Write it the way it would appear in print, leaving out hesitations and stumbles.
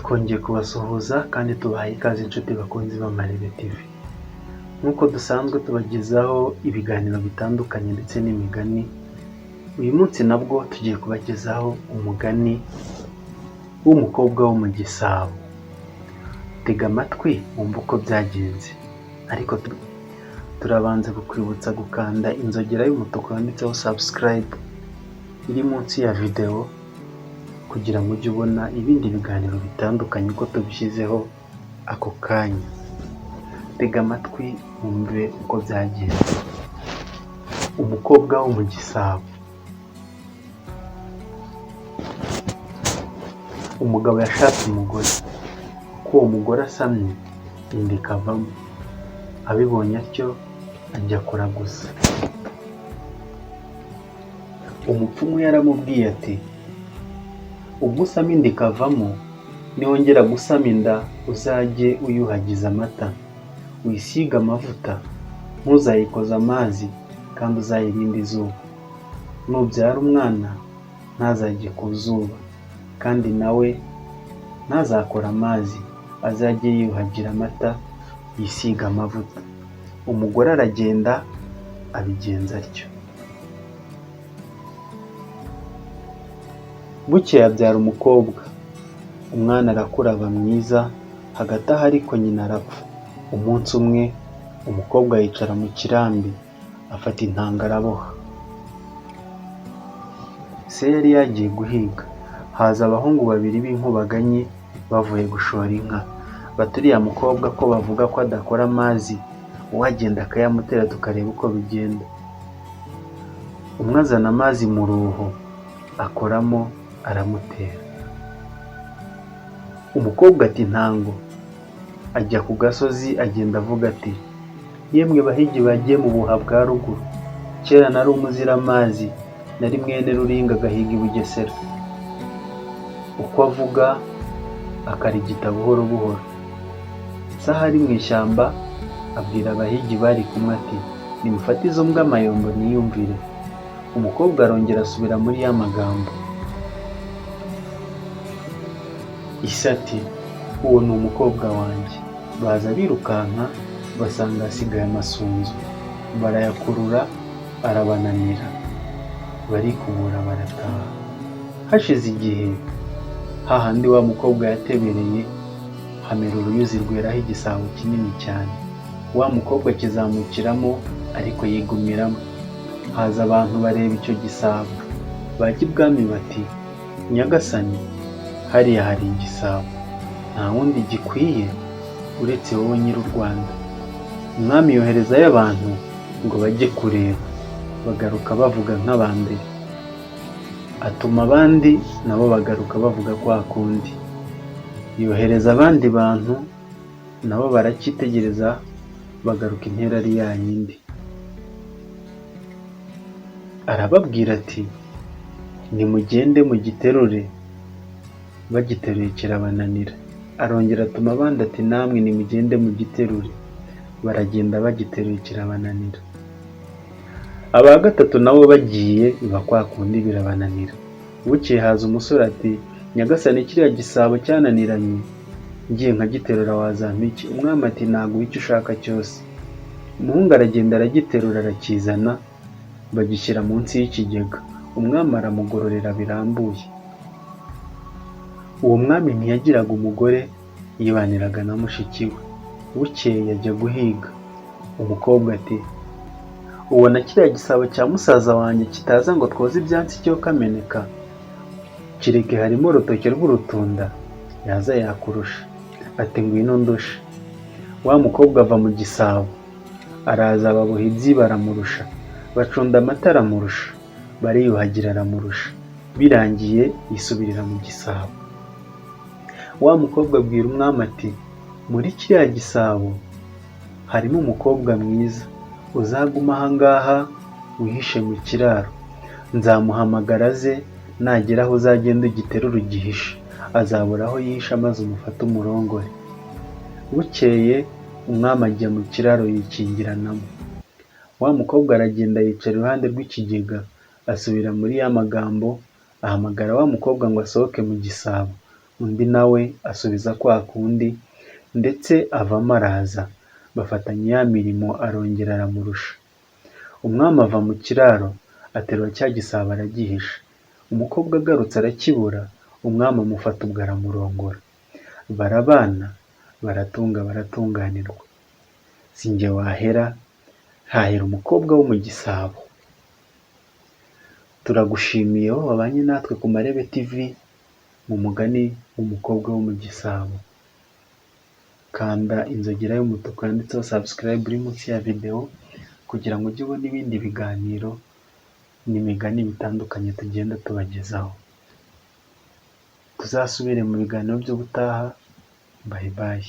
twongeye kubasuhuza kandi tubahaye ikaze inshuti bakunzi b'Amarebe TV. Nk'uko dusanzwe tubagezaho ibiganiro bitandukanye ndetse n'imigani, uyu munsi nabwo tugiye kubagezaho umugani w'umukobwa wo mu Gisabo. Tega amatwi wumve uko byagenze, ariko turabanza kukwibutsa gukanda inzogera y'umutuku yanditseho subscribe iri munsi ya video kugira ngo ujye ubona ibindi biganiro bitandukanye uko tubishyizeho ako kanya. Tega amatwi wumve uko byagenze. Umukobwa wo mu Gisabo. Umugabo yashatse umugore, ko uwo mugore asamye inda ikavamo. Abibonye atyo ajya kuraguza. Umupfumu yaramubwiye ati, ubwo usama inda ikavamo, niwongera gusama inda uzajye uyuhagiza amata, uyisiga amavuta, ntuzayikoza amazi kandi uzayirinde izuba. Nubyara umwana ntazajye ku zuba, kandi nawe ntazakora amazi, azajye yiyuhagira amata, yisiga amavuta. Umugore aragenda abigenza atyo. Bukeye abyara umukobwa. Umwana arakura aba mwiza, hagati aho ariko nyina arapfa. Umunsi umwe umukobwa yicara mu kirambi, afata intanga araboha. Se yari yagiye guhiga. Haza abahungu babiri b'inkubaganyi bavuye gushora inka. Baturiya mukobwa ko bavuga ko adakora amazi, uwagenda akayamutera tukareba uko bigenda. Umwe azana amazi mu ruho, akoramo aramutera. Umukobwa ati ntango. Ajya ku gasozi agenda avuga ati, yemwe bahigi bagiye mu buha bwa ruguru, kera nari umuziramazi, nari mwene Ruringa agahiga i Bugesera. Uko avuga akarigita buhoro buhoro. Saha ari mu ishyamba abwira abahigi bari kumwe ati, nimufate izo mbwa amayombo niyumvire. Umukobwa arongera asubira muri ya magambo. Ise ati, uwo ni umukobwa wanjye. Baza birukanka basanga hasigaye amasunzu, barayakurura arabananira, barikubura barataha. Hashize igihe, hahandi wa mukobwa yatebereye, hamera uruyuzi rweraho igisabo kinini cyane. Wa mukobwa akizamukiramo ariko yigumiramo. Haza abantu bareba icyo gisabo, bajya ibwami bati, nyagasani, hariya hari igisabo, nta wundi gikwiye uretse wowe nyiri u Rwanda. Umwami yoherezayo abantu ngo bajye kureba, bagaruka bavuga nk'abambere. Atuma abandi nabo bagaruka bavuga kwa kundi. Yohereza abandi bantu nabo baracyitegereza, bagaruka intera ari yayindi. Arababwira ati, nimugende mugiterure. Bagiteruye kirabananira. Arongera atuma abandi ati, namwe nimugende mugiterure. Baragenda bagiteruye kirabananira. Aba gatatu nabo bagiye biba kwa kundi birabananira. Bukeye haza umusore ati, nyagasani, kiriya gisabo cyananiranye, ngiye nkagiterura wazampa iki? Umwami ati, ntaguha icyo ushaka cyose. Umuhungu aragenda aragiterura arakizana, bagishyira munsi y'ikigega. Umwami aramugororera birambuye. Uwo mwami ntiyagiraga umugore, yibaniraga na mushiki we. Bukeye ajya guhiga. Umukobwa ati, ubona kiriya gisabo cya musaza wanjye kitaza ngo twoze ibyansi cyo kameneka? Kireke harimo urutoki rw'urutunda, yaza yakurusha. Ati, ngwino ndusha. Wa mukobwa ava mu gisabo, araza baboha ibyi baramurusha, bacunda amata aramurusha, bariyuhagira aramurusha. Birangiye yisubirira mu gisabo. Wa mukobwa abwira umwami ati, muri kiriya gisabo harimo umukobwa mwiza, uzaguma aha ngaha wihishe mu kiraro. Nzamuhamagara aze, nagera aho uzagenda ugiterura ugihishe, azabura aho yihisha maze umufate umurongore. Bukeye umwami ajya mu kiraro yikingiranamo. Wa mukobwa aragenda yicara iruhande rw'ikigega, asubira muri ya magambo, ahamagara wa mukobwa ngo asohoke mu gisabo. Undi nawe asubiza kwa kundi ndetse avamo araza, bafatanya ya mirimo arongera aramurusha. Umwami ava mu kiraro aterura cya gisabo aragihisha. Umukobwa agarutse arakibura, umwami amufata ubwo aramurongora. Barabana, baratunga baratunganirwa. Si jye wahera, hahera umukobwa wo mu Gisabo. Turagushimiye wowe wabanye natwe ku Marebe TV mu mugani w'umukobwa wo mu Gisabo. Kanda inzogera y'umutuku yanditseho subscribe uri munsi ya video kugira ngo ujye ubona ibindi biganiro n'imigani bitandukanye tugenda tubagezaho. Tuzasubire mu biganiro by'ubutaha. Bye bye.